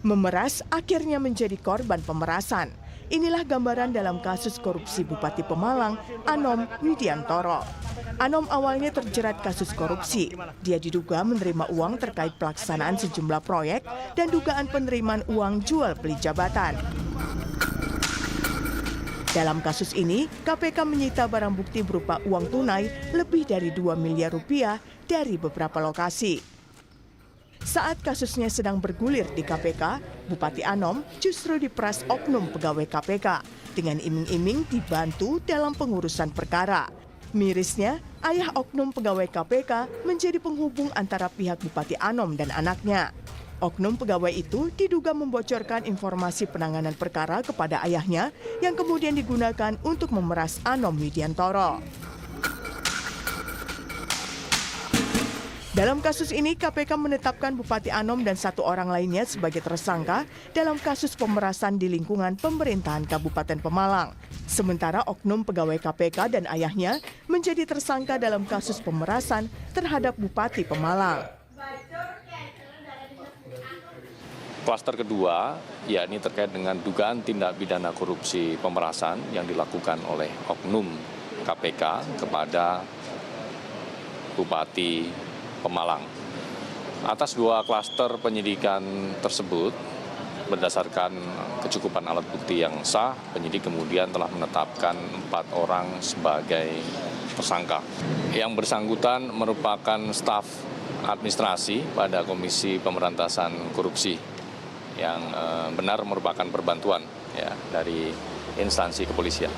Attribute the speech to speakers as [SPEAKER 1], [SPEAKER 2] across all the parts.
[SPEAKER 1] Memeras akhirnya menjadi korban pemerasan. Inilah gambaran dalam kasus korupsi Bupati Pemalang, Anom Widiantoro. Anom awalnya terjerat kasus korupsi. Dia diduga menerima uang terkait pelaksanaan sejumlah proyek dan dugaan penerimaan uang jual beli jabatan. Dalam kasus ini, KPK menyita barang bukti berupa uang tunai lebih dari 2 miliar rupiah dari beberapa lokasi. Saat kasusnya sedang bergulir di KPK, Bupati Anom justru diperas oknum pegawai KPK dengan iming-iming dibantu dalam pengurusan perkara. Mirisnya, ayah oknum pegawai KPK menjadi penghubung antara pihak Bupati Anom dan anaknya. Oknum pegawai itu diduga membocorkan informasi penanganan perkara kepada ayahnya yang kemudian digunakan untuk memeras Anom Widiantoro. Dalam kasus ini, KPK menetapkan Bupati Anom dan 1 orang lainnya sebagai tersangka dalam kasus pemerasan di lingkungan pemerintahan Kabupaten Pemalang. Sementara oknum pegawai KPK dan ayahnya menjadi tersangka dalam kasus pemerasan terhadap Bupati Pemalang.
[SPEAKER 2] Klaster kedua, yakni terkait dengan dugaan tindak pidana korupsi pemerasan yang dilakukan oleh oknum KPK kepada Bupati Pemalang. Atas 2 klaster penyidikan tersebut, berdasarkan kecukupan alat bukti yang sah, penyidik kemudian telah menetapkan 4 orang sebagai tersangka. Yang bersangkutan merupakan staf administrasi pada Komisi Pemberantasan Korupsi yang benar merupakan perbantuan ya, dari instansi kepolisian.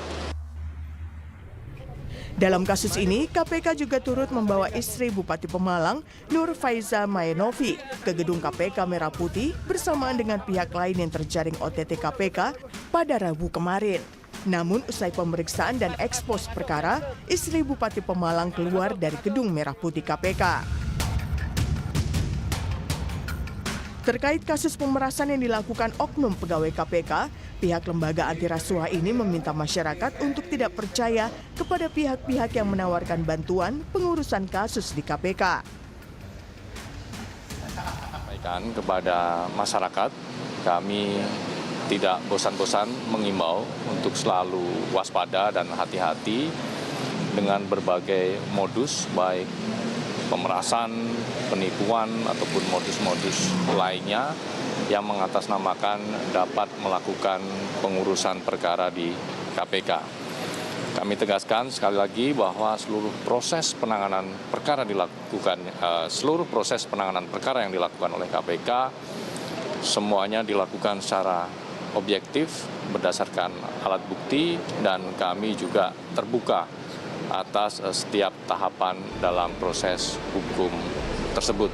[SPEAKER 1] Dalam kasus ini, KPK juga turut membawa istri Bupati Pemalang, Nur Faiza Mayenovi, ke gedung KPK Merah Putih bersamaan dengan pihak lain yang terjaring OTT KPK pada Rabu kemarin. Namun, usai pemeriksaan dan ekspos perkara, istri Bupati Pemalang keluar dari gedung Merah Putih KPK. Terkait kasus pemerasan yang dilakukan oknum pegawai KPK, pihak lembaga anti rasuah ini meminta masyarakat untuk tidak percaya kepada pihak-pihak yang menawarkan bantuan pengurusan kasus di KPK.
[SPEAKER 2] Sampaikan kepada masyarakat, kami tidak bosan-bosan mengimbau untuk selalu waspada dan hati-hati dengan berbagai modus, baik pemerasan, penipuan, ataupun modus-modus lainnya yang mengatasnamakan dapat melakukan pengurusan perkara di KPK. Kami tegaskan sekali lagi bahwa seluruh proses penanganan perkara yang dilakukan oleh KPK semuanya dilakukan secara objektif berdasarkan alat bukti, dan kami juga terbuka atas setiap tahapan dalam proses hukum tersebut.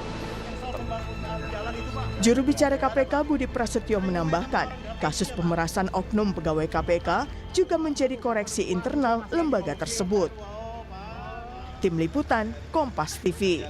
[SPEAKER 1] Juru bicara KPK Budi Prasetyo menambahkan, kasus pemerasan oknum pegawai KPK juga menjadi koreksi internal lembaga tersebut. Tim Liputan, Kompas TV.